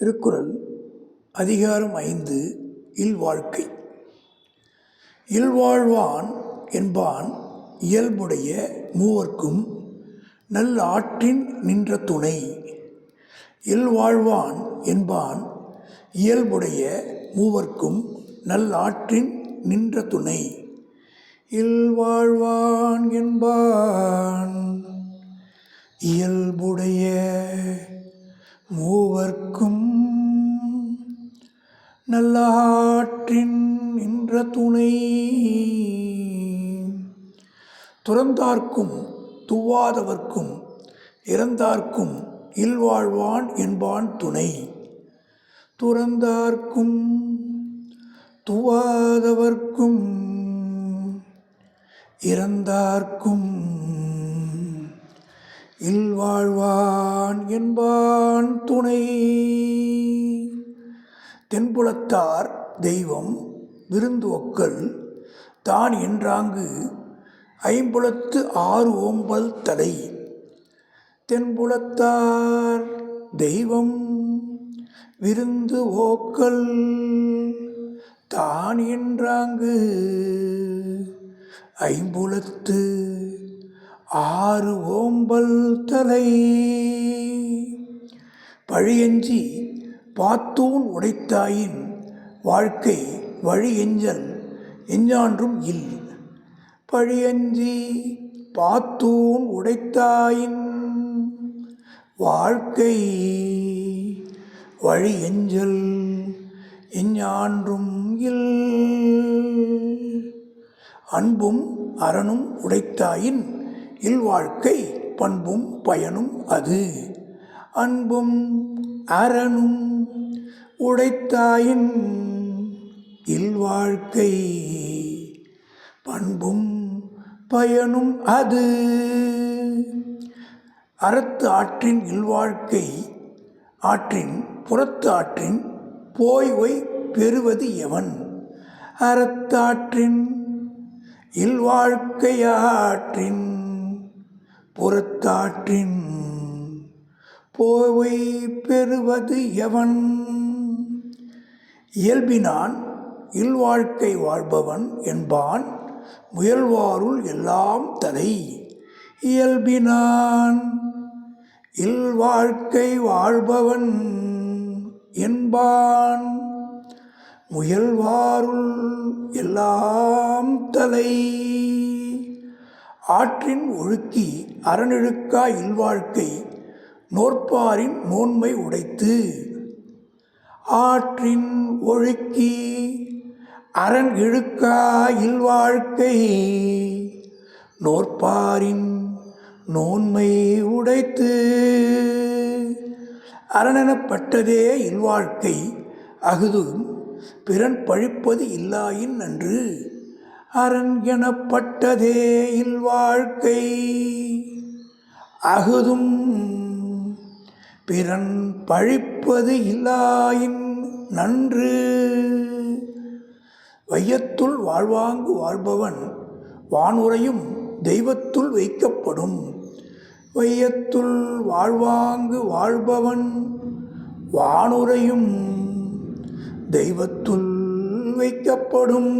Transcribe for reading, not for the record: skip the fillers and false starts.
திருக்குறள் அதிகாரம் 5 இல்வாழ்க்கை. இல்வாழ்வான் என்பான் இயல்புடைய மூவர்க்கும் நல்லாற்றின் நின்ற துணை. இல்வாழ்வான் என்பான் இயல்புடைய மூவர்க்கும் நல்லாற்றின் நின்ற துணை. இல்வாழ்வான் என்பான் இயல்புடைய மூவர்க்கும் நல்லாற்றின் நின்ற துணை. துறந்தார்க்கும் துவாதவர்க்கும் இறந்தார்க்கும் இல்வாழ்வான் என்பான் துணை. துறந்தார்க்கும் துவாதவர்க்கும் இறந்தார்க்கும் இல்வாழ்வான் என்பான் துணை. தென்புலத்தார் தெய்வம் விருந்து ஒக்கல் தான் என்றாங்கு ஐம்புலத்து 6 ஓம்பல் தலை. தென்புலத்தார் தெய்வம் விருந்து ஓக்கல் தான் என்றாங்கு ஐம்புலத்து 6 ஓம்பல் தலை. பழியஞ்சி பாத்தூன் உடைத்தாயின் வாழ்க்கை வழி எஞ்சல் எஞ்ஞான்றும் இல். பழியஞ்சி பாத்தூன் உடைத்தாயின் வாழ்க்கை வழி எஞ்சல் எஞ்ஞான்றும் இல். அன்பும் அறனும் உடைத்தாயின் இல்வாழ்க்கை பண்பும் பயனும் அது. அன்பும் அறனும் உடைத்தாயின் இல்வாழ்க்கை பண்பும் பயனும் அது. அறத்து ஆற்றின் இல்வாழ்க்கை ஆற்றின் புறத்து ஆற்றின் போய்வை பெறுவது எவன். அறத்தாற்றின் இல்வாழ்க்கையாற்றின் புறத்தாற்றின் போய்வை பெறுவது எவன். இயல்பினான் இல்வாழ்க்கை வாழ்பவன் என்பான் முயல்வாருள் எல்லாம் தலை. இயல்பினான் இல்வாழ்க்கை வாழ்பவன் என்பான் முயல்வாருள் எல்லாம் தலை. ஆற்றின் ஒழுக்கி அறனிழுக்கா இல்வாழ்க்கை நோற்பாரின் நோன்மை உடைத்து. ஆற்றின் ஒழுக்கி அரண் இழுக்கா இல்வாழ்க்கை நோற்பாரின் நோன்மை உடைத்து. அரணெனப்பட்டதே இல்வாழ்க்கை அகுதும் பிறன் பழிப்பது இல்லாயின் நன்று. அரண் எனப்பட்டதே இல்வாழ்க்கை அகுதும் பிறன் பழிப்பது இல்லாயின் நன்று. வையத்துள் வாழ்வாங்கு வாழ்பவன் வானுரையும் தெய்வத்துள் வைக்கப்படும். வையத்துள் வாழ்வாங்கு வாழ்பவன் வானுரையும் தெய்வத்துள் வைக்கப்படும்.